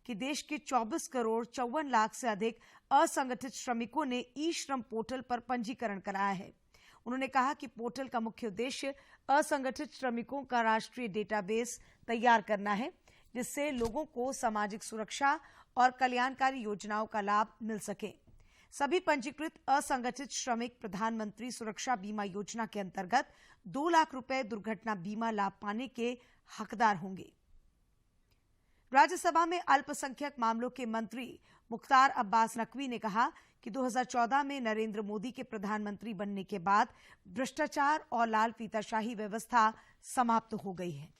कि देश के 24 करोड़ 54 लाख से अधिक असंगठित श्रमिकों ने ई श्रम पोर्टल पर पंजीकरण कराया है। उन्होंने कहा कि पोर्टल का मुख्य उद्देश्य असंगठित श्रमिकों का राष्ट्रीय डेटाबेस तैयार करना है, जिससे लोगों को सामाजिक सुरक्षा और कल्याणकारी योजनाओं का लाभ मिल सके। सभी पंजीकृत असंगठित श्रमिक प्रधानमंत्री सुरक्षा बीमा योजना के अंतर्गत 2 लाख रुपए दुर्घटना बीमा लाभ पाने के हकदार होंगे। राज्यसभा में अल्पसंख्यक मामलों के मंत्री मुख्तार अब्बास नकवी ने कहा कि 2014 में नरेंद्र मोदी के प्रधानमंत्री बनने के बाद भ्रष्टाचार और लाल फीताशाही व्यवस्था समाप्त हो गई है।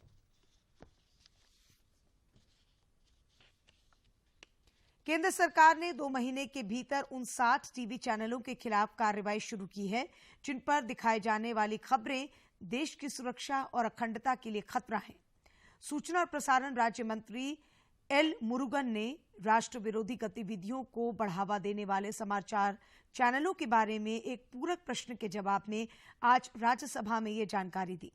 केंद्र सरकार ने 2 महीने के भीतर उन 60 टीवी चैनलों के खिलाफ कार्रवाई शुरू की है जिन पर दिखाई जाने वाली खबरें देश की सुरक्षा और अखंडता के लिए खतरा है। सूचना और प्रसारण राज्य मंत्री एल मुरुगन ने राष्ट्र विरोधी गतिविधियों को बढ़ावा देने वाले समाचार चैनलों के बारे में एक पूरक प्रश्न के जवाब में आज राज्यसभा में ये जानकारी दी।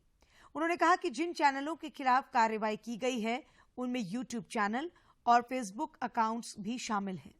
उन्होंने कहा कि जिन चैनलों के खिलाफ कार्रवाई की गई है उनमें यूट्यूब चैनल और फेसबुक अकाउंट्स भी शामिल हैं।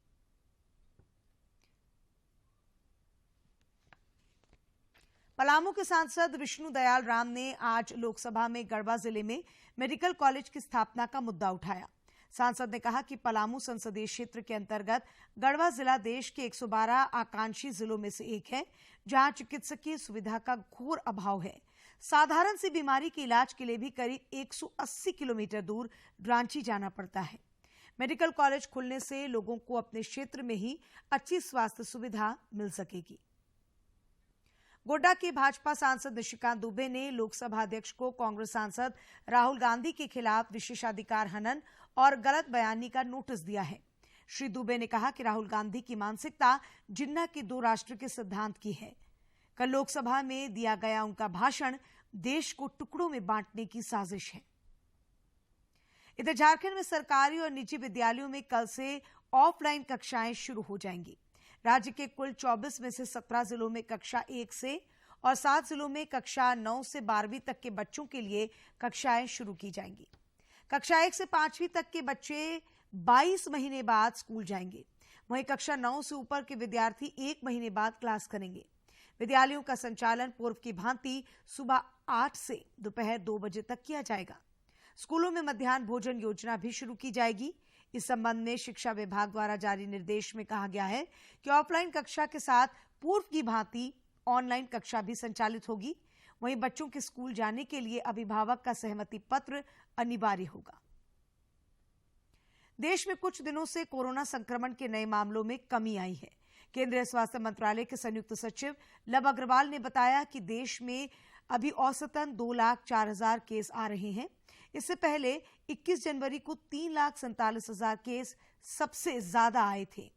पलामू के सांसद विष्णु दयाल राम ने आज लोकसभा में गढ़वा जिले में मेडिकल कॉलेज की स्थापना का मुद्दा उठाया। सांसद ने कहा कि पलामू संसदीय क्षेत्र के अंतर्गत गढ़वा जिला देश के 112 आकांक्षी जिलों में से एक है, जहां चिकित्सकीय सुविधा का घोर अभाव है। साधारण सी बीमारी के इलाज के लिए भी करीब 180 किलोमीटर दूर रांची जाना पड़ता है। मेडिकल कॉलेज खुलने से लोगों को अपने क्षेत्र में ही अच्छी स्वास्थ्य सुविधा मिल सकेगी। गोड्डा के भाजपा सांसद निशिकांत दुबे ने लोकसभा अध्यक्ष को कांग्रेस सांसद राहुल गांधी के खिलाफ विशेषाधिकार हनन और गलत बयानी का नोटिस दिया है। श्री दुबे ने कहा कि राहुल गांधी की मानसिकता जिन्ना के 2 राष्ट्र के सिद्धांत की है। कल लोकसभा में दिया गया उनका भाषण देश को टुकड़ों में बांटने की साजिश है। इधर झारखंड में सरकारी और निजी विद्यालयों में कल से ऑफलाइन कक्षाएं शुरू हो जाएंगी। राज्य के कुल 24 में से 17 जिलों में कक्षा 1 से और 7 जिलों में कक्षा 9 से 12वीं तक के बच्चों के लिए कक्षाएं शुरू की जाएंगी। कक्षा 1 से 5वीं तक के बच्चे 22 महीने बाद स्कूल जाएंगे। वहीं कक्षा 9 से ऊपर के विद्यार्थी 1 महीने बाद क्लास करेंगे। विद्यालयों का संचालन पूर्व की भांति सुबह 8 से दोपहर 2 बजे तक किया जाएगा। स्कूलों में मध्याह्न भोजन योजना भी शुरू की जाएगी। इस संबंध में शिक्षा विभाग द्वारा जारी निर्देश में कहा गया है कि ऑफलाइन कक्षा के साथ पूर्व की भांति ऑनलाइन कक्षा भी संचालित होगी। वहीं बच्चों के स्कूल जाने के लिए अभिभावक का सहमति पत्र अनिवार्य होगा। देश में कुछ दिनों से कोरोना संक्रमण के नए मामलों में कमी आई है। केंद्रीय स्वास्थ्य मंत्रालय के संयुक्त सचिव लव अग्रवाल ने बताया कि देश में अभी औसतन 2,04,000 केस आ रहे हैं। इससे पहले 21 जनवरी को 3,47,000 केस सबसे ज्यादा आए थे।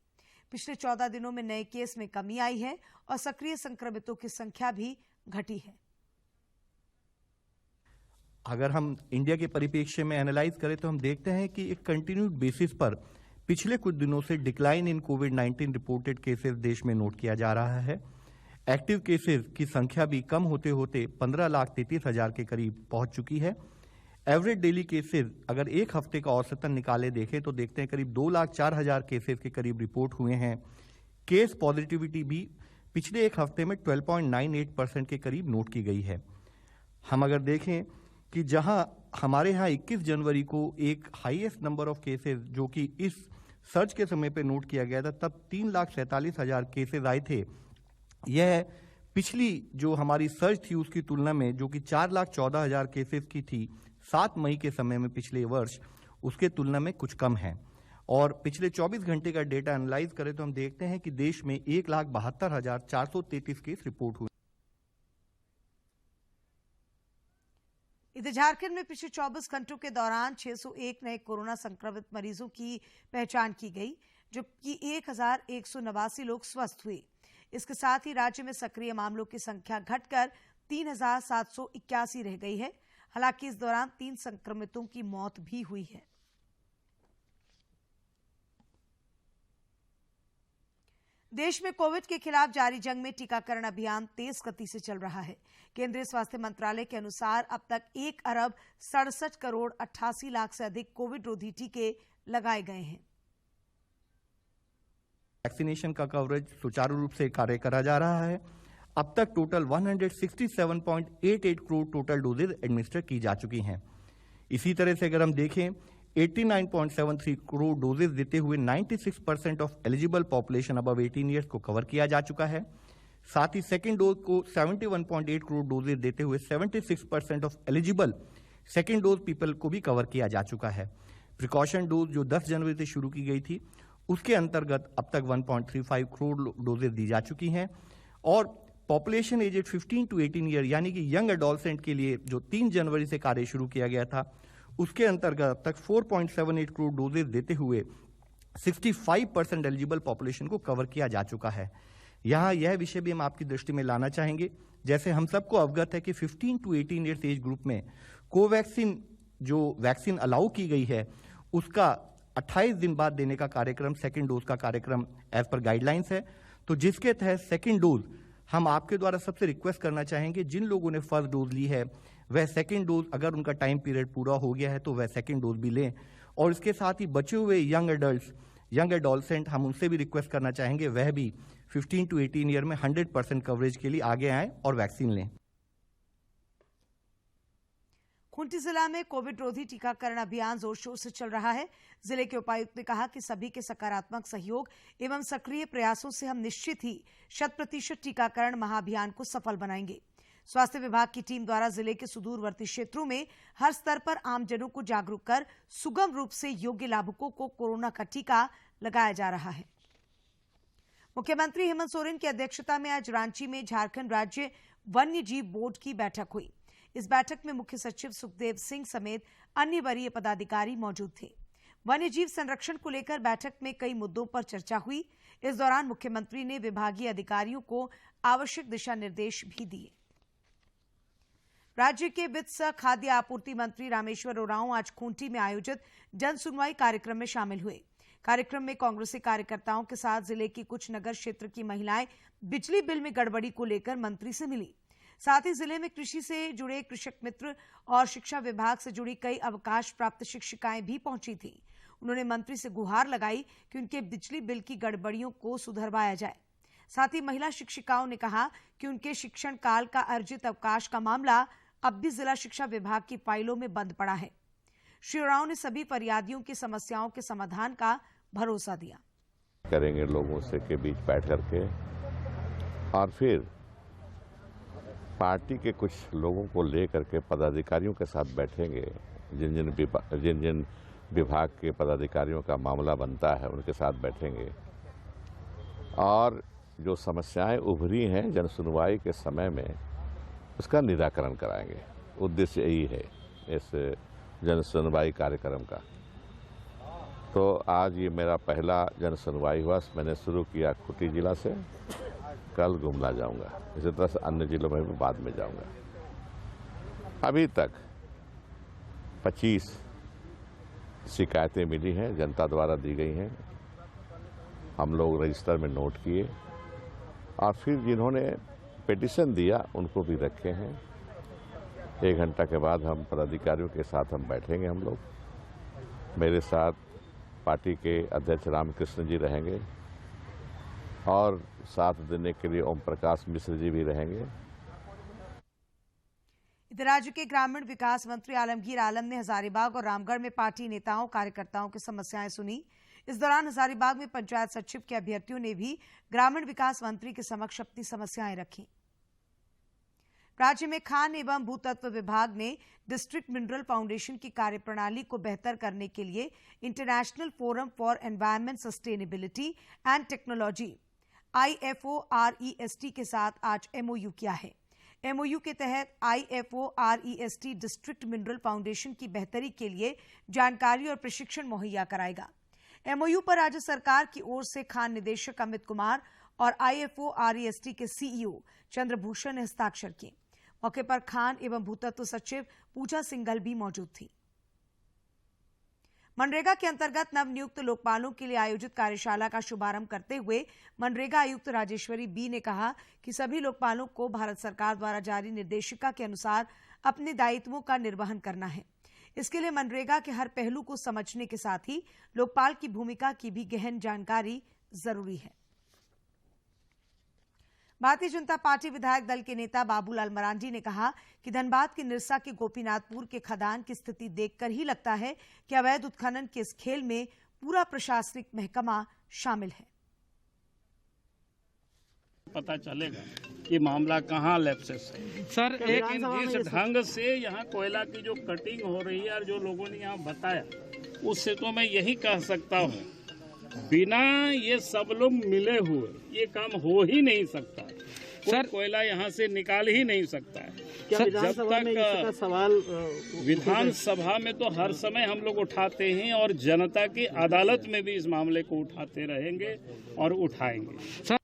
पिछले 14 दिनों में नए केस में कमी आई है और सक्रिय संक्रमितों की संख्या भी घटी है। अगर हम इंडिया के परिप्रेक्ष्य में एनालाइज करें तो हम देखते हैं कि एक कंटिन्यूड बेसिस पर पिछले कुछ दिनों से decline in covid reported cases देश में नोट किया जा रहा है। एक्टिव केसेस की संख्या भी कम होते होते 15,33,000 के करीब पहुंच चुकी है। एवरेज डेली केसेस अगर एक हफ्ते का औसतन निकाले देखें तो देखते हैं करीब 2,04,000 केसेस के करीब रिपोर्ट हुए हैं। केस पॉजिटिविटी भी पिछले एक हफ्ते में 12.98% के करीब नोट की गई है। हम अगर देखें कि जहां हमारे यहाँ 21 जनवरी को एक हाईएस्ट नंबर ऑफ केसेस जो कि इस सर्च के समय पे नोट किया गया था, तब 3,47,000 केसेस आए थे। यह पिछली जो हमारी सर्च थी उसकी तुलना में, जो कि 4,14,000 केसेस की थी 7 मई के समय में पिछले वर्ष, उसके तुलना में कुछ कम है। और पिछले 24 घंटे का डेटा एनालाइज करें तो हम देखते हैं कि देश में 1,72,433 केस रिपोर्ट हुए। इधर झारखंड में पिछले 24 घंटों के दौरान 601 नए कोरोना संक्रमित मरीजों की पहचान की गई, जबकि 1,189 लोग स्वस्थ हुए। इसके साथ ही राज्य में सक्रिय मामलों की संख्या घटकर 3,781 रह गई है। हालांकि इस दौरान 3 संक्रमितों की मौत भी हुई है। देश में कोविड के खिलाफ जारी जंग में टीकाकरण अभियान तेज गति से चल रहा है। केंद्रीय स्वास्थ्य मंत्रालय के अनुसार अब तक 1,67,68,00,000 से अधिक कोविड रोधी टीके लगाए गए हैं। वैक्सीनेशन का कवरेज सुचारू रूप से कार्य करा जा रहा है। अब तक total 167.88 crore total doses administer की जा चुकी हैं। इसी तरह से अगर हम देखें 89.73 करोड़ डोजेज देते हुए 96% of eligible population above 18 years को कवर किया जा चुका है। साथ ही सेकेंड डोज को 71.8 करोड़ डोजेज देते हुए 76% of eligible second dose people को भी कवर किया जा चुका है। प्रिकॉशन डोज जो 10 जनवरी से शुरू की गई थी उसके अंतर्गत अब तक 1.35 करोड़ डोजेज दी जा चुकी हैं और पॉपुलेशन एजेड 15 टू 18 ईयर यानी कि यंग एडोलसेंट के लिए जो 3 जनवरी से कार्य शुरू किया गया था उसके अंतर्गत अब तक 4.78 करोड़ डोजेज देते हुए 65% एलिजिबल पॉपुलेशन को कवर किया जा चुका है। यहाँ यह विषय भी हम आपकी दृष्टि में लाना चाहेंगे, जैसे हम सबको अवगत है कि 15 टू 18 ईयर्स एज ग्रुप में कोवैक्सीन जो वैक्सीन अलाउ की गई है उसका 28 दिन बाद देने का कार्यक्रम सेकेंड डोज का कार्यक्रम एज पर गाइडलाइंस है। तो जिसके तहत सेकेंड डोज हम आपके द्वारा सबसे रिक्वेस्ट करना चाहेंगे, जिन लोगों ने फर्स्ट डोज ली है वह सेकेंड डोज अगर उनका टाइम पीरियड पूरा हो गया है तो वह सेकेंड डोज भी लें और इसके साथ ही बचे हुए यंग एडल्ट यंग एडोलसेंट हम उनसे भी रिक्वेस्ट करना चाहेंगे वह भी 15 टू 18 ईयर में 100% कवरेज के लिए आगे आएं और वैक्सीन लें। खूंटी जिला में कोविड रोधी टीकाकरण अभियान जोर शोर से चल रहा है। जिले के उपायुक्त ने कहा कि सभी के सकारात्मक सहयोग एवं सक्रिय प्रयासों से हम निश्चित ही 100% टीकाकरण महाअभियान को सफल बनाएंगे। स्वास्थ्य विभाग की टीम द्वारा जिले के सुदूरवर्ती क्षेत्रों में हर स्तर पर आमजनों को जागरूक कर सुगम रूप से योग्य लाभुकों को कोरोना का टीका लगाया जा रहा है। मुख्यमंत्री हेमंत सोरेन की अध्यक्षता में आज रांची में झारखंड राज्य वन्य जीव बोर्ड की बैठक हुई। इस बैठक में मुख्य सचिव सुखदेव सिंह समेत अन्य वरीय पदाधिकारी मौजूद थे। वन्य जीव संरक्षण को लेकर बैठक में कई मुद्दों पर चर्चा हुई। इस दौरान मुख्यमंत्री ने विभागीय अधिकारियों को आवश्यक दिशा निर्देश भी दिए। राज्य के वित्त खाद्य आपूर्ति मंत्री रामेश्वर उरांव आज खूंटी में आयोजित जन सुनवाई कार्यक्रम में शामिल हुए। कार्यक्रम में कांग्रेसी कार्यकर्ताओं के साथ जिले की कुछ नगर क्षेत्र की महिलाएं बिजली बिल में गड़बड़ी को लेकर मंत्री से मिली। साथ ही जिले में कृषि से जुड़े कृषक मित्र और शिक्षा विभाग से जुड़ी कई अवकाश प्राप्त शिक्षिकाएं भी पहुंची थी। उन्होंने मंत्री से गुहार लगाई कि उनके बिजली बिल की गड़बड़ियों को सुधरवाया जाए। साथ ही महिला शिक्षिकाओं ने कहा कि उनके शिक्षण काल का अर्जित अवकाश का मामला अब भी जिला शिक्षा विभाग की फाइलों में बंद पड़ा है। श्री उरांव ने सभी फरियादियों की समस्याओं के समाधान का भरोसा दिया। करेंगे लोगों से के बीच बैठ करके और फिर पार्टी के कुछ लोगों को लेकर के पदाधिकारियों के साथ बैठेंगे। जिन जिन विभाग के पदाधिकारियों का मामला बनता है उनके साथ बैठेंगे और जो समस्याएं उभरी हैं जन सुनवाई के समय में उसका निराकरण कराएंगे। उद्देश्य यही है इस जन सुनवाई कार्यक्रम का। तो आज ये मेरा पहला जन सुनवाई हुआ। मैंने शुरू किया खूंटी जिला से, कल गुमला जाऊंगा, इसी तरह से अन्य जिलों में भी बाद में जाऊंगा। अभी तक 25 शिकायतें मिली हैं, जनता द्वारा दी गई हैं। हम लोग रजिस्टर में नोट किए और फिर जिन्होंने पिटीशन दिया उनको भी रखे हैं। 1 घंटा के बाद हम पदाधिकारियों के साथ हम बैठेंगे। हम लोग मेरे साथ पार्टी के अध्यक्ष रामकृष्ण जी रहेंगे और साथ देने के लिए ओम प्रकाश मिश्र जी भी रहेंगे। इधर राज्य के ग्रामीण विकास मंत्री आलमगीर आलम ने हजारीबाग और रामगढ़ में पार्टी नेताओं कार्यकर्ताओं की समस्याएं सुनी। इस दौरान हजारीबाग में पंचायत सचिव के अभ्यर्थियों ने भी ग्रामीण विकास मंत्री के समक्ष अपनी समस्याएं रखी। राज्य में खान एवं भूतत्व विभाग ने डिस्ट्रिक्ट मिनरल फाउंडेशन की कार्यप्रणाली को बेहतर करने के लिए international forum for environment sustainability and technology IFOREST के साथ आज MOU किया है। MOU के तहत IFOREST डिस्ट्रिक्ट मिनरल फाउंडेशन की बेहतरी के लिए जानकारी और प्रशिक्षण मुहैया कराएगा। MOU पर राज्य सरकार की ओर से खान निदेशक अमित कुमार और IFOREST के CEO चंद्रभूषण ने हस्ताक्षर किए। मौके पर खान एवं भूतत्व सचिव पूजा सिंघल भी मौजूद थी। मनरेगा के अंतर्गत नवनियुक्त लोकपालों के लिए आयोजित कार्यशाला का शुभारंभ करते हुए मनरेगा आयुक्त राजेश्वरी बी ने कहा कि सभी लोकपालों को भारत सरकार द्वारा जारी निर्देशिका के अनुसार अपने दायित्वों का निर्वहन करना है। इसके लिए मनरेगा के हर पहलू को समझने के साथ ही लोकपाल की भूमिका की भी गहन जानकारी जरूरी है। भारतीय जनता पार्टी विधायक दल के नेता बाबूलाल मरांडी ने कहा कि धनबाद के निरसा के गोपीनाथपुर के खदान की स्थिति देखकर ही लगता है कि अवैध उत्खनन के इस खेल में पूरा प्रशासनिक महकमा शामिल है। पता चलेगा कि मामला कहाँ लैप्सेस है सर। लेकिन जिस ढंग से यहाँ कोयला की जो कटिंग हो रही है और जो लोगों ने यहाँ बताया, उससे तो मैं यही कह सकता हूँ, बिना ये सब लोग मिले हुए ये काम हो ही नहीं सकता सर। कोयला यहाँ से निकाल ही नहीं सकता है। जब तक सवाल विधानसभा में तो हर समय हम लोग उठाते हैं और जनता की अदालत में भी इस मामले को उठाते रहेंगे और उठाएंगे।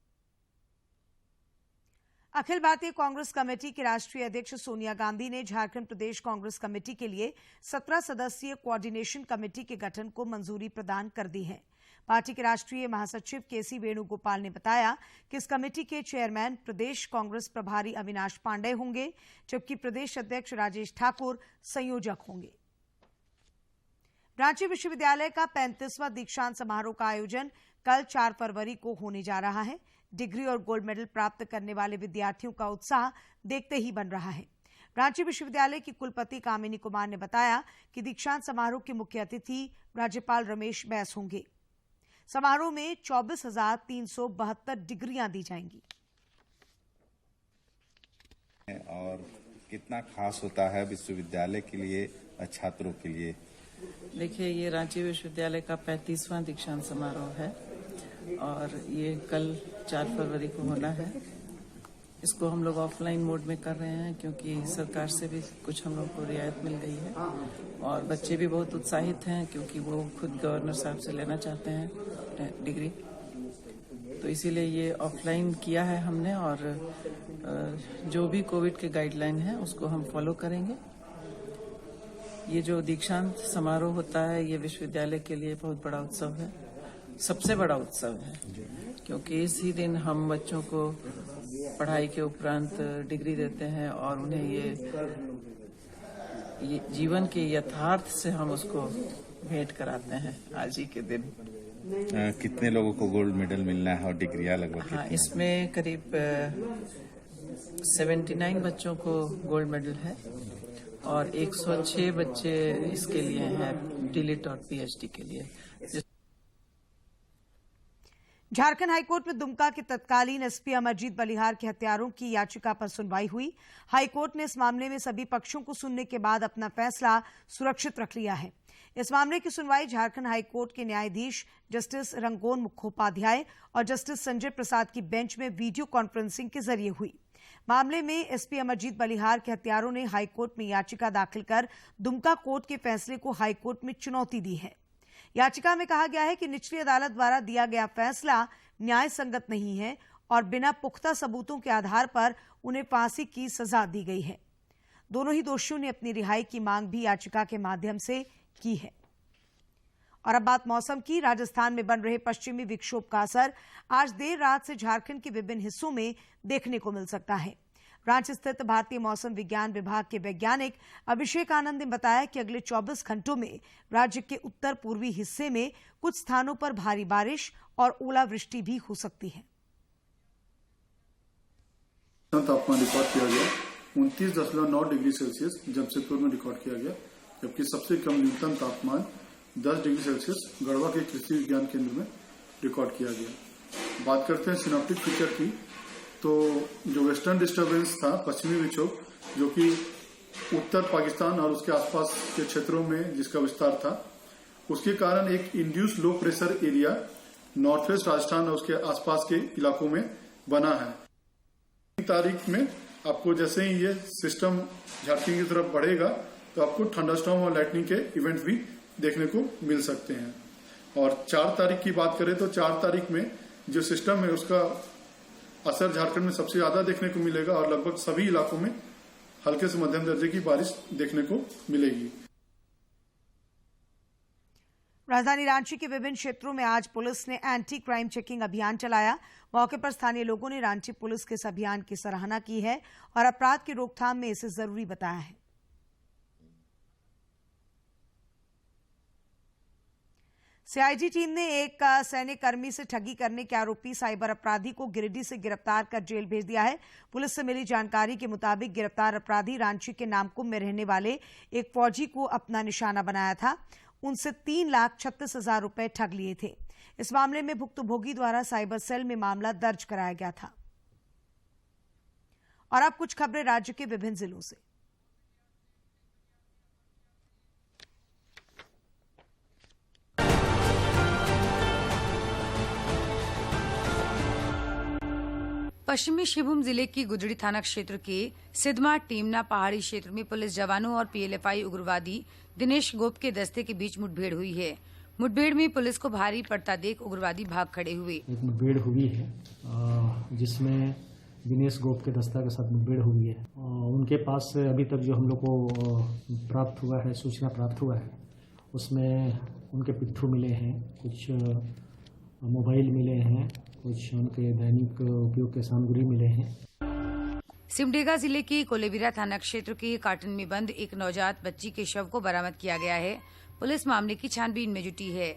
अखिल भारतीय कांग्रेस कमेटी की राष्ट्रीय अध्यक्ष सोनिया गांधी ने झारखंड प्रदेश कांग्रेस कमेटी के लिए 17 सदस्यीय कोऑर्डिनेशन कमेटी के गठन को मंजूरी प्रदान कर दी है। पार्टी के राष्ट्रीय महासचिव केसी वेणुगोपाल ने बताया कि इस कमेटी के चेयरमैन प्रदेश कांग्रेस प्रभारी अविनाश पांडे होंगे, जबकि प्रदेश अध्यक्ष राजेश ठाकुर संयोजक होंगे। रांची विश्वविद्यालय का 35वां दीक्षांत समारोह का आयोजन कल 4 फरवरी को होने जा रहा है। डिग्री और गोल्ड मेडल प्राप्त करने वाले विद्यार्थियों का उत्साह देखते ही बन रहा है। रांची विश्वविद्यालय की कुलपति कामिनी कुमार ने बताया कि दीक्षांत समारोह के मुख्य अतिथि राज्यपाल रमेश बैस होंगे। समारोह में 24,372 डिग्रियां दी जाएंगी। और कितना खास होता है विश्वविद्यालय के लिए, छात्रों के लिए? देखिए, ये रांची विश्वविद्यालय का 35वां दीक्षांत समारोह है और ये कल 4 फरवरी को होना है। इसको हम लोग ऑफलाइन मोड में कर रहे हैं क्योंकि सरकार से भी कुछ हम लोग को रियायत मिल गई है और बच्चे भी बहुत उत्साहित हैं क्योंकि वो खुद गवर्नर साहब से लेना चाहते हैं डिग्री, तो इसीलिए ये ऑफलाइन किया है हमने और जो भी कोविड के गाइडलाइन है उसको हम फॉलो करेंगे। ये जो दीक्षांत समारोह होता है ये विश्वविद्यालय के लिए बहुत बड़ा उत्सव है, सबसे बड़ा उत्सव है, क्योंकि इसी दिन हम बच्चों को पढ़ाई के उपरांत डिग्री देते हैं और उन्हें ये जीवन के यथार्थ से हम उसको भेंट कराते हैं आज ही के दिन। कितने लोगों को गोल्ड मेडल मिलना है और डिग्रियां लगभग? हाँ, इसमें करीब 79 बच्चों को गोल्ड मेडल है और 106 बच्चे इसके लिए हैं डीलिट और पीएचडी के लिए। झारखंड हाईकोर्ट में दुमका के तत्कालीन एसपी अमरजीत बलिहार के हत्यारों की याचिका पर सुनवाई हुई। हाईकोर्ट ने इस मामले में सभी पक्षों को सुनने के बाद अपना फैसला सुरक्षित रख लिया है। इस मामले की सुनवाई झारखंड हाईकोर्ट के न्यायाधीश जस्टिस रंगोन मुखोपाध्याय और जस्टिस संजय प्रसाद की बेंच में वीडियो कॉन्फ्रेंसिंग के जरिए हुई। मामले में एसपी अमरजीत बलिहार के हत्यारों ने हाईकोर्ट में याचिका दाखिल कर दुमका कोर्ट के फैसले को हाईकोर्ट में चुनौती दी है। याचिका में कहा गया है कि निचली अदालत द्वारा दिया गया फैसला न्याय संगत नहीं है और बिना पुख्ता सबूतों के आधार पर उन्हें फांसी की सजा दी गई है। दोनों ही दोषियों ने अपनी रिहाई की मांग भी याचिका के माध्यम से की है। और अब बात मौसम की। राजस्थान में बन रहे पश्चिमी विक्षोभ का असर आज देर रात से झारखंड के विभिन्न हिस्सों में देखने को मिल सकता है। रांची स्थित भारतीय मौसम विज्ञान विभाग के वैज्ञानिक अभिषेक आनंद ने बताया कि अगले 24 घंटों में राज्य के उत्तर पूर्वी हिस्से में कुछ स्थानों पर भारी बारिश और ओलावृष्टि भी हो सकती है। तापमान रिकॉर्ड किया गया 29.9 डिग्री सेल्सियस जमशेदपुर में रिकॉर्ड किया गया, जबकि सबसे कम न्यूनतम तापमान 10 डिग्री सेल्सियस गढ़वा के कृषि विज्ञान केंद्र में रिकॉर्ड किया गया। बात करते हैं सिनेप्टिक फीचर की, तो जो वेस्टर्न डिस्टर्बेंस था, पश्चिमी विक्षोभ, जो कि उत्तर पाकिस्तान और उसके आसपास के क्षेत्रों में जिसका विस्तार था, उसके कारण एक induce low pressure area north west Rajasthan और उसके आसपास के इलाकों में बना है। 3 तारीख में आपको जैसे ही ये सिस्टम झारखंड की तरफ बढ़ेगा तो आपको थंडरस्टॉर्म और लाइटनिंग के इवेंट भी देखने को मिल सकते हैं। और 4 तारीख की बात करें तो 4 तारीख में जो सिस्टम है उसका असर झारखंड में सबसे ज्यादा देखने को मिलेगा और लगभग सभी इलाकों में हल्के से मध्यम दर्जे की बारिश देखने को मिलेगी। राजधानी रांची के विभिन्न क्षेत्रों में आज पुलिस ने एंटी क्राइम चेकिंग अभियान चलाया। मौके पर स्थानीय लोगों ने रांची पुलिस के इस अभियान की सराहना की है और अपराध की रोकथाम में इसे जरूरी बताया है। सीआईजी टीम ने एक सैन्य कर्मी से ठगी करने के आरोपी साइबर अपराधी को गिरिडीह से गिरफ्तार कर जेल भेज दिया है। पुलिस से मिली जानकारी के मुताबिक गिरफ्तार अपराधी रांची के नामकुम में रहने वाले एक फौजी को अपना निशाना बनाया था। उनसे 3,36,000 रुपए ठग लिए थे। इस मामले में भुक्तभोगी द्वारा साइबर सेल में मामला दर्ज कराया गया था। और अब कुछ खबरें राज्य के विभिन्न जिलों से। पश्चिमी सिंहभूम जिले की गुजरी थाना क्षेत्र के सिदमा टीमना पहाड़ी क्षेत्र में पुलिस जवानों और पीएलएफआई उग्रवादी दिनेश गोप के दस्ते के बीच मुठभेड़ हुई है। मुठभेड़ में पुलिस को भारी पड़ता देख उग्रवादी भाग खड़े हुए। एक मुठभेड़ हुई है जिसमें दिनेश गोप के दस्ता के साथ मुठभेड़ हुई है। उनके पास से अभी तक जो हम लोग को प्राप्त हुआ है, सूचना प्राप्त हुआ है, उसमें उनके पिट्ठू मिले हैं, कुछ मोबाइल मिले हैं, कुछ उनके दैनिक उपयोग के सामग्री मिले हैं। सिमडेगा जिले के कोलेबिरा थाना क्षेत्र के कार्टन में बंद एक नवजात बच्ची के शव को बरामद किया गया है। पुलिस मामले की छानबीन में जुटी है।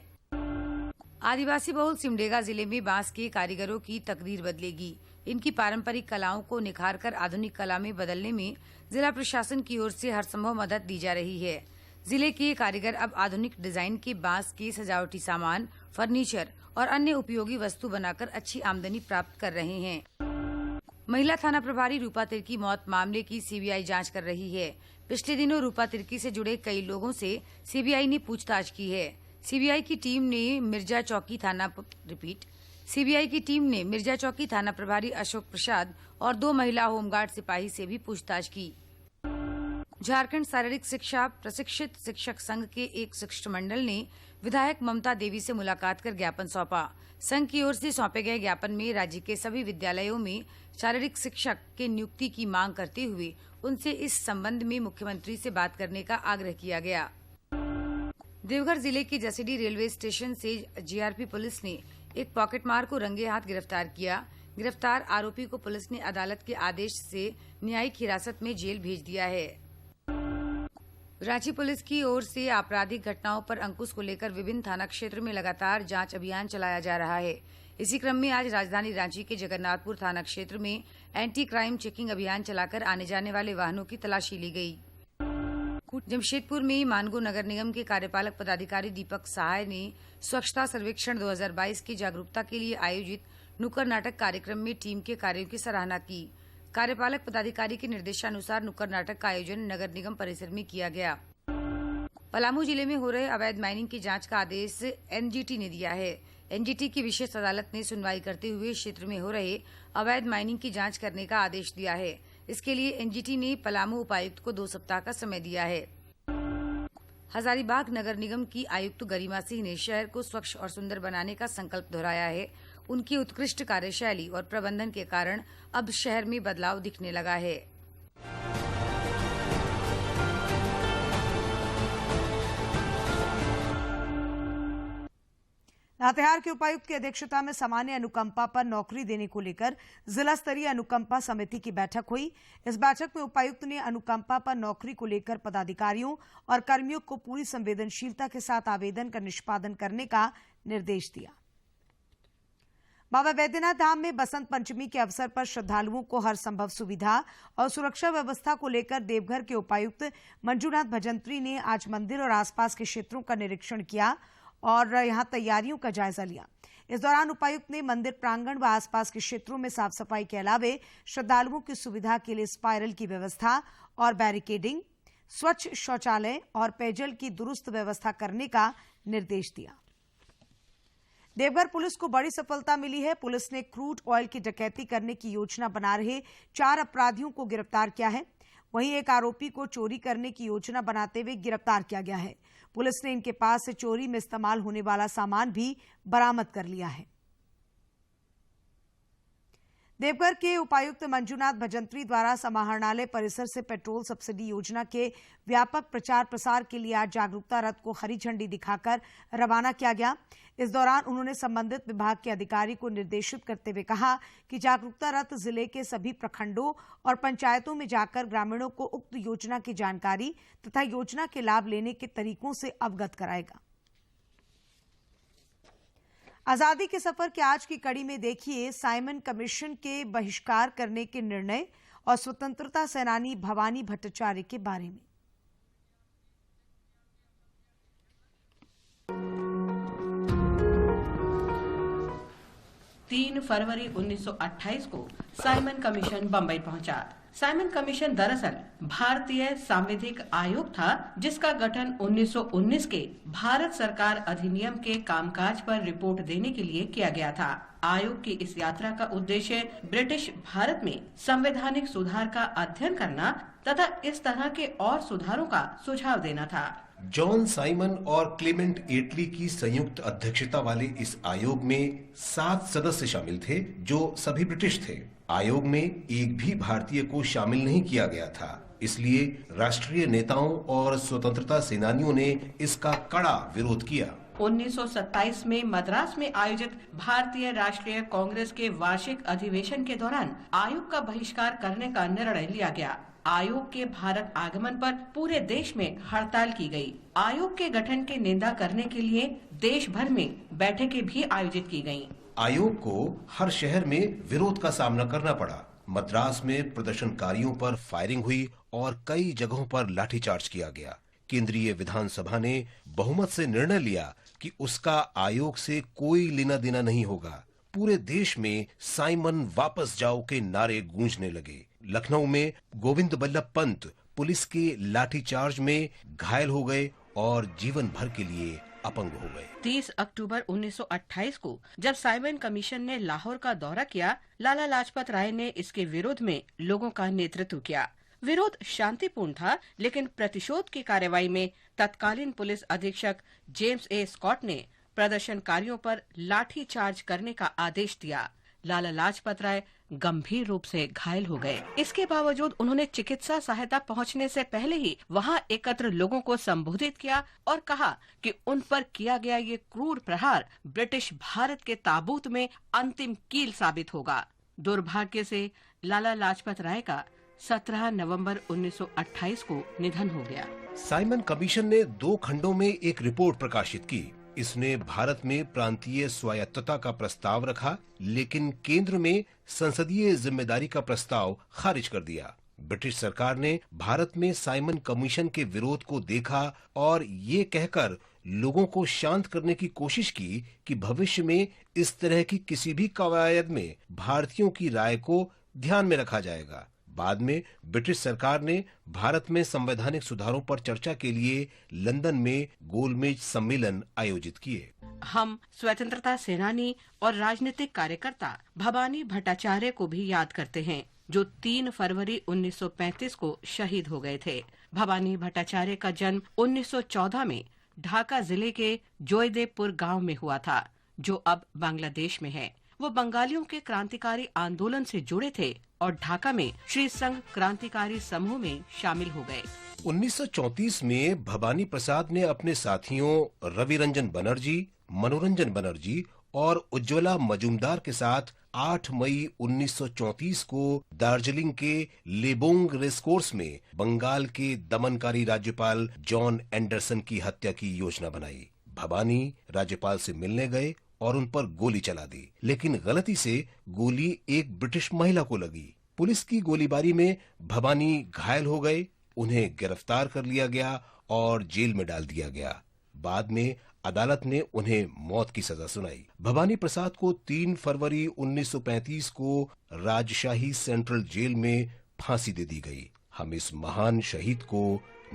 आदिवासी बहुल सिमडेगा जिले में बांस के कारीगरों की तकदीर बदलेगी। इनकी पारंपरिक कलाओं को निखारकर आधुनिक कला में बदलने में जिला प्रशासन की ओर से हर संभव मदद दी जा रही है। जिले के कारीगर अब आधुनिक डिजाइन के बांस के सजावटी सामान, फर्नीचर और अन्य उपयोगी वस्तु बनाकर अच्छी आमदनी प्राप्त कर रहे हैं। महिला थाना प्रभारी रूपा तिर्की मौत मामले की सीबीआई जांच कर रही है। पिछले दिनों रूपा तिर्की से जुड़े कई लोगों से सीबीआई ने पूछताछ की है। सीबीआई की टीम ने मिर्जा चौकी थाना प्रभारी अशोक प्रसाद और 2 महिला होमगार्ड सिपाही से भी पूछताछ की। झारखंड शारीरिक शिक्षा प्रशिक्षित शिक्षक संघ के एक शिष्टमंडल ने विधायक ममता देवी से मुलाकात कर ज्ञापन सौंपा। संघ की ओर से सौंपे गए ज्ञापन में राज्य के सभी विद्यालयों में शारीरिक शिक्षक के नियुक्ति की मांग करते हुए उनसे इस संबंध में मुख्यमंत्री से बात करने का आग्रह किया गया। देवघर जिले के जसीडीह रेलवे स्टेशन से जीआरपी पुलिस ने एक पॉकेटमार को रंगे हाथ गिरफ्तार किया। गिरफ्तार आरोपी को पुलिस ने अदालत के आदेश से न्यायिक हिरासत में जेल भेज दिया है। रांची पुलिस की ओर से आपराधिक घटनाओं पर अंकुश को लेकर विभिन्न थाना क्षेत्र में लगातार जांच अभियान चलाया जा रहा है। इसी क्रम में आज राजधानी रांची के जगन्नाथपुर थाना क्षेत्र में एंटी क्राइम चेकिंग अभियान चलाकर आने जाने वाले वाहनों की तलाशी ली गई। जमशेदपुर में मानगो नगर निगम के कार्यपालक पदाधिकारी दीपक सहाय ने स्वच्छता सर्वेक्षण 2022 की जागरूकता के लिए आयोजित नुक्कड़ नाटक कार्यक्रम में टीम के कार्यों की सराहना की। कार्यपालक पदाधिकारी के निर्देशानुसार नुक्कड़ नाटक का आयोजन नगर निगम परिसर में किया गया। पलामू जिले में हो रहे अवैध माइनिंग की जांच का आदेश एनजीटी ने दिया है। एनजीटी की विशेष अदालत ने सुनवाई करते हुए क्षेत्र में हो रहे अवैध माइनिंग की जांच करने का आदेश दिया है। इसके लिए एनजीटी ने पलामू उपायुक्त को 2 सप्ताह का समय दिया है। हजारीबाग नगर निगम की आयुक्त गरिमा सिंह ने शहर को स्वच्छ और सुंदर बनाने का संकल्प दोहराया है। उनकी उत्कृष्ट कार्यशैली और प्रबंधन के कारण अब शहर में बदलाव दिखने लगा है। लातेहार के उपायुक्त की अध्यक्षता में सामान्य अनुकंपा पर नौकरी देने को लेकर जिला स्तरीय अनुकंपा समिति की बैठक हुई। इस बैठक में उपायुक्त ने अनुकंपा पर नौकरी को लेकर पदाधिकारियों और कर्मियों को पूरी संवेदनशीलता के साथ आवेदन का निष्पादन करने का निर्देश दिया। बाबा बैद्यनाथ धाम में बसंत पंचमी के अवसर पर श्रद्धालुओं को हर संभव सुविधा और सुरक्षा व्यवस्था को लेकर देवघर के उपायुक्त मंजूनाथ भजंत्री ने आज मंदिर और आसपास के क्षेत्रों का निरीक्षण किया और यहां तैयारियों का जायजा लिया। इस दौरान उपायुक्त ने मंदिर प्रांगण व आसपास के क्षेत्रों में साफ सफाई के अलावे श्रद्धालुओं की सुविधा के लिए स्पाइरल की व्यवस्था और बैरिकेडिंग, स्वच्छ शौचालय और पेयजल की दुरुस्त व्यवस्था करने का निर्देश दिया। देवघर पुलिस को बड़ी सफलता मिली है। पुलिस ने क्रूड ऑयल की डकैती करने की योजना बना रहे 4 अपराधियों को गिरफ्तार किया है। वहीं एक आरोपी को चोरी करने की योजना बनाते हुए गिरफ्तार किया गया है। पुलिस ने इनके पास से चोरी में इस्तेमाल होने वाला सामान भी बरामद कर लिया है। देवघर के उपायुक्त मंजूनाथ भजंत्री द्वारा समाहरणालय परिसर से पेट्रोल सब्सिडी योजना के व्यापक प्रचार प्रसार के लिए आज जागरूकता रथ को हरी झंडी दिखाकर रवाना किया गया। इस दौरान उन्होंने संबंधित विभाग के अधिकारी को निर्देशित करते हुए कहा कि जागरूकता रथ जिले के सभी प्रखंडों और पंचायतों में जाकर ग्रामीणों को उक्त योजना की जानकारी तथा योजना के लाभ लेने के तरीकों से अवगत कराएगा। आजादी के सफर के आज की कड़ी में देखिए साइमन कमीशन के बहिष्कार करने के निर्णय और स्वतंत्रता सेनानी भवानी भट्टाचार्य के बारे में। 3 फरवरी 1928 को साइमन कमीशन बंबई पहुंचा। साइमन कमीशन दरअसल भारतीय सांविधिक आयोग था, जिसका गठन 1919 के भारत सरकार अधिनियम के कामकाज पर रिपोर्ट देने के लिए किया गया था। आयोग की इस यात्रा का उद्देश्य ब्रिटिश भारत में संवैधानिक सुधार का अध्ययन करना तथा इस तरह के और सुधारों का सुझाव देना था। जॉन साइमन और क्लेमेंट एटली की संयुक्त अध्यक्षता वाले इस आयोग में 7 सदस्य शामिल थे, जो सभी ब्रिटिश थे। आयोग में एक भी भारतीय को शामिल नहीं किया गया था, इसलिए राष्ट्रीय नेताओं और स्वतंत्रता सेनानियों ने इसका कड़ा विरोध किया। 1927 में मद्रास में आयोजित भारतीय राष्ट्रीय कांग्रेस के वार्षिक अधिवेशन के दौरान आयोग का बहिष्कार करने का निर्णय लिया गया। आयोग के भारत आगमन पर पूरे देश में हड़ताल की गई। आयोग के गठन की निंदा करने के लिए देश भर में बैठकें भी आयोजित की गयीं। आयोग को हर शहर में विरोध का सामना करना पड़ा। मद्रास में प्रदर्शनकारियों पर फायरिंग हुई और कई जगहों पर लाठीचार्ज किया गया। केंद्रीय विधानसभा ने बहुमत से निर्णय लिया कि उसका आयोग से कोई लेना देना नहीं होगा। पूरे देश में साइमन वापस जाओ के नारे गूंजने लगे। लखनऊ में गोविंद बल्लभ पंत पुलिस के लाठीचार्ज में घायल हो गए और जीवन भर के लिए अपंग हो गए। 30 अक्टूबर 1928 को जब साइमन कमीशन ने लाहौर का दौरा किया, लाला लाजपत राय ने इसके विरोध में लोगों का नेतृत्व किया। विरोध शांतिपूर्ण था, लेकिन प्रतिशोध की कार्रवाई में तत्कालीन पुलिस अधीक्षक जेम्स ए स्कॉट ने प्रदर्शनकारियों पर लाठी चार्ज करने का आदेश दिया। लाला लाजपत राय गंभीर रूप से घायल हो गए। इसके बावजूद उन्होंने चिकित्सा सहायता पहुंचने से पहले ही वहां एकत्र लोगों को संबोधित किया और कहा कि उन पर किया गया ये क्रूर प्रहार ब्रिटिश भारत के ताबूत में अंतिम कील साबित होगा। दुर्भाग्य से लाला लाजपत राय का 17 नवंबर 1928 को निधन हो गया। साइमन कमीशन ने 2 खंडों में एक रिपोर्ट प्रकाशित की। इसने भारत में प्रांतीय स्वायत्तता का प्रस्ताव रखा, लेकिन केंद्र में संसदीय जिम्मेदारी का प्रस्ताव खारिज कर दिया। ब्रिटिश सरकार ने भारत में साइमन कमीशन के विरोध को देखा और ये कहकर लोगों को शांत करने की कोशिश की कि भविष्य में इस तरह की किसी भी कवायद में भारतीयों की राय को ध्यान में रखा जाएगा। बाद में ब्रिटिश सरकार ने भारत में संवैधानिक सुधारों पर चर्चा के लिए लंदन में गोलमेज सम्मेलन आयोजित किए। हम स्वतंत्रता सेनानी और राजनीतिक कार्यकर्ता भवानी भट्टाचार्य को भी याद करते हैं, जो 3 फरवरी 1935 को शहीद हो गए थे। भवानी भट्टाचार्य का जन्म 1914 में ढाका जिले के जोयदेवपुर गांव में हुआ था, जो अब बांग्लादेश में है। वो बंगालियों के क्रांतिकारी आंदोलन से जुड़े थे और ढाका में श्री संघ क्रांतिकारी समूह में शामिल हो गए। 1934 में भवानी प्रसाद ने अपने साथियों रवि रंजन बनर्जी, मनोरंजन बनर्जी और उज्ज्वला मजूमदार के साथ 8 मई 1934 को दार्जिलिंग के लेबोंग रेसकोर्स में बंगाल के दमनकारी राज्यपाल जॉन एंडरसन की हत्या की योजना बनाई। भवानी राज्यपाल से मिलने गए और उन पर गोली चला दी, लेकिन गलती से गोली एक ब्रिटिश महिला को लगी। पुलिस की गोलीबारी में भवानी घायल हो गए। उन्हें गिरफ्तार कर लिया गया और जेल में डाल दिया गया। बाद में अदालत ने उन्हें मौत की सजा सुनाई। भवानी प्रसाद को 3 फरवरी 1935 को राजशाही सेंट्रल जेल में फांसी दे दी गई। हम इस महान शहीद को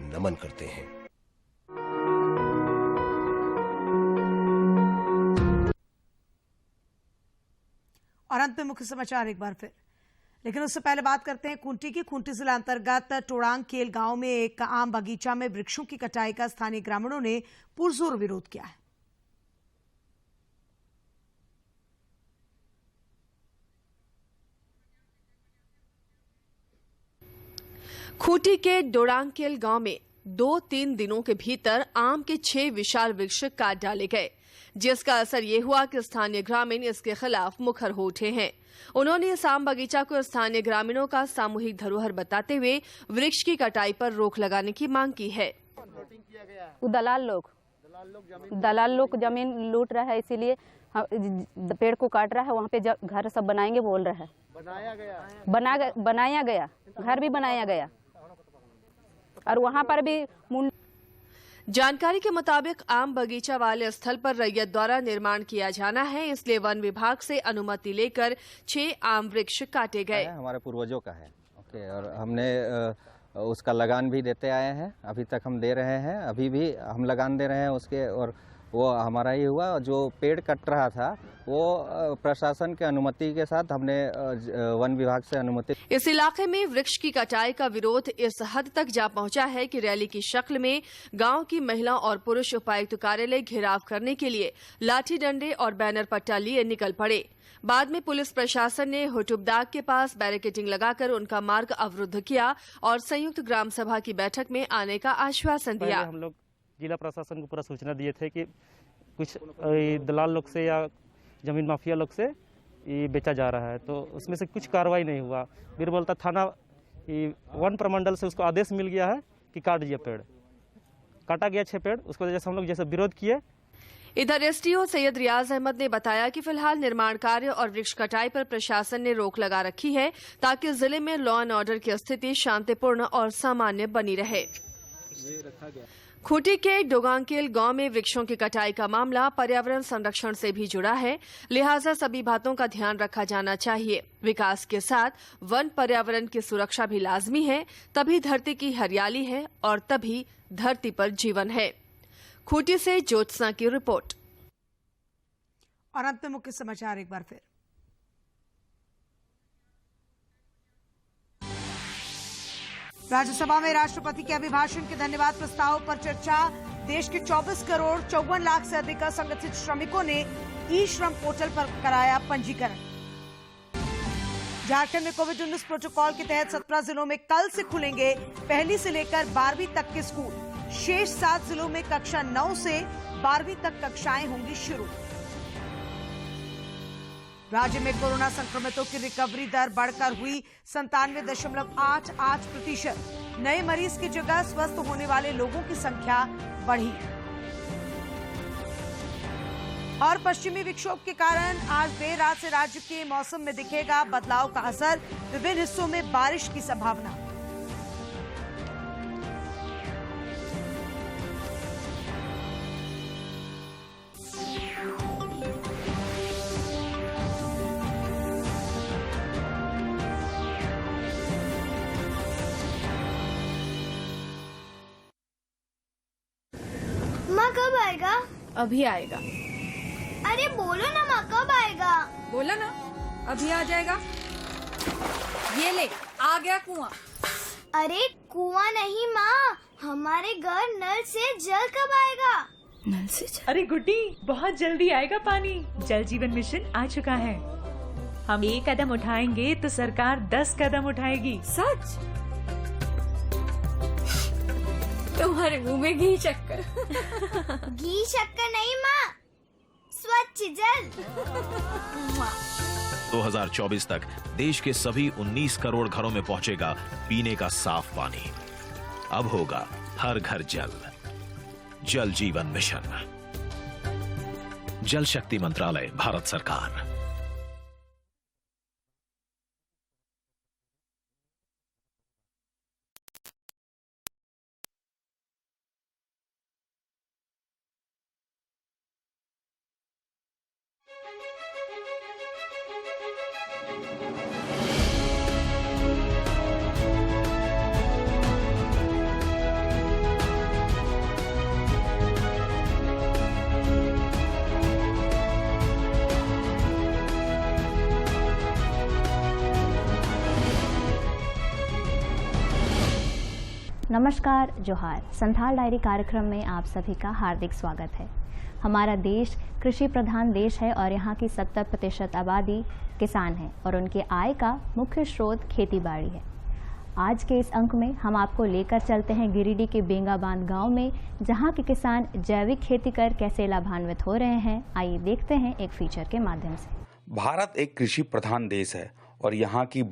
नमन करते हैं। और अंत में मुख्य समाचार एक बार फिर, लेकिन उससे पहले बात करते हैं खूंटी की। खूंटी जिला अंतर्गत टोड़ांग खेल गांव में एक आम बगीचा में वृक्षों की कटाई का स्थानीय ग्रामीणों ने पुरजोर विरोध किया है। खूंटी के डोड़ांगकेल गांव में 2-3 दिनों के भीतर आम के 6 विशाल वृक्ष काट डाले गए, जिसका असर ये हुआ कि स्थानीय ग्रामीण इसके खिलाफ मुखर हो उठे हैं। उन्होंने इस आम बगीचा को स्थानीय ग्रामीणों का सामूहिक धरोहर बताते हुए वृक्ष की कटाई पर रोक लगाने की मांग की है। दलाल लोग जमीन लूट रहा है, इसीलिए पेड़ को काट रहा है, वहाँ पे घर सब बनाएंगे बोल रहा है। बनाया गया घर भी बनाया गया और वहाँ पर भी जानकारी के मुताबिक आम बगीचा वाले स्थल पर रैयत द्वारा निर्माण किया जाना है, इसलिए वन विभाग से अनुमति लेकर 6 आम वृक्ष काटे गए। हमारे पूर्वजों का है और हमने उसका लगान भी देते आए हैं, अभी तक हम दे रहे हैं, अभी भी हम लगान दे रहे हैं उसके, और वो हमारा ही हुआ। जो पेड़ कट रहा था वो प्रशासन के अनुमति के साथ हमने वन विभाग से अनुमति। इस इलाके में वृक्ष की कटाई का विरोध इस हद तक जा पहुंचा है कि रैली की शक्ल में गांव की महिला और पुरुष उपायुक्त कार्यालय घेराव करने के लिए लाठी डंडे और बैनर पट्टा लिए निकल पड़े। बाद में पुलिस प्रशासन ने हुटुबदाग के पास बैरिकेडिंग लगाकर उनका मार्ग अवरुद्ध किया और संयुक्त ग्राम सभा की बैठक में आने का आश्वासन दिया। हम लोग जिला प्रशासन को पूरा सूचना दिए थे कि कुछ दलाल लोग से या जमीन माफिया लोग से ये बेचा जा रहा है, तो उसमें से कुछ कार्रवाई नहीं हुआ। बीरबलता थाना वन प्रमंडल से उसको आदेश मिल गया है कि काट दिए पेड़, काटा गया 6 पेड़। उसको वजह से हम लोग जैसे विरोध किए। इधर एसडीओ सैयद रियाज अहमद ने बताया कि फिलहाल निर्माण कार्य और वृक्ष कटाई पर प्रशासन ने रोक लगा रखी है ताकि जिले में लॉ एंड ऑर्डर की स्थिति शांतिपूर्ण और सामान्य बनी रहे। खूंटी के डोगांकेल गांव में वृक्षों की कटाई का मामला पर्यावरण संरक्षण से भी जुड़ा है, लिहाजा सभी बातों का ध्यान रखा जाना चाहिए। विकास के साथ वन पर्यावरण की सुरक्षा भी लाजमी है, तभी धरती की हरियाली है और तभी धरती पर जीवन है। खूंटी से ज्योत्सना की रिपोर्ट। और अंत में मुख्य समाचार एक बार फिर। राज्यसभा में राष्ट्रपति के अभिभाषण के धन्यवाद प्रस्ताव पर चर्चा। देश के 24 करोड़ 54 लाख से अधिक असंगठित श्रमिकों ने ई श्रम पोर्टल पर कराया पंजीकरण। झारखंड में कोविड-19 प्रोटोकॉल के तहत 17 जिलों में कल से खुलेंगे 1ली से लेकर 12वीं तक के स्कूल। शेष 7 जिलों में कक्षा 9 से 12वीं तक कक्षाएं होंगी शुरू। राज्य में कोरोना संक्रमितों की रिकवरी दर बढ़कर हुई 97.88%। नए मरीज की जगह स्वस्थ होने वाले लोगों की संख्या बढ़ी। और पश्चिमी विक्षोभ के कारण आज देर रात से राज्य के मौसम में दिखेगा बदलाव का असर, विभिन्न हिस्सों में बारिश की संभावना। माँ कब आएगा? अभी आएगा। अरे बोलो ना माँ कब आएगा? बोला ना अभी आ जाएगा। ये ले आ गया कुआं। अरे कुआं नहीं माँ, हमारे घर नल से जल कब आएगा? नल से जल? अरे गुड्डी बहुत जल्दी आएगा पानी। जल जीवन मिशन आ चुका है। हम 1 कदम उठाएंगे तो सरकार 10 कदम उठाएगी। सच? तुम्हारे मुंह में घी शक्कर। घी शक्कर नहीं माँ, स्वच्छ जल। 2024 तक देश के सभी 19 करोड़ घरों में पहुंचेगा पीने का साफ पानी। अब होगा हर घर जल। जल जीवन मिशन, जल शक्ति मंत्रालय, भारत सरकार। नमस्कार, जोहार। संथाल डायरी कार्यक्रम में आप सभी का हार्दिक स्वागत है। हमारा देश कृषि प्रधान देश है और यहाँ की 70% आबादी किसान है और उनके आय का मुख्य स्रोत खेती बाड़ी है। आज के इस अंक में हम आपको लेकर चलते हैं गिरिडीह के बेंगाबांध गांव में, जहाँ के किसान जैविक खेती कर कैसे लाभान्वित हो रहे हैं। आइए देखते हैं एक फीचर के माध्यम से। भारत एक कृषि प्रधान देश है और यहाँ की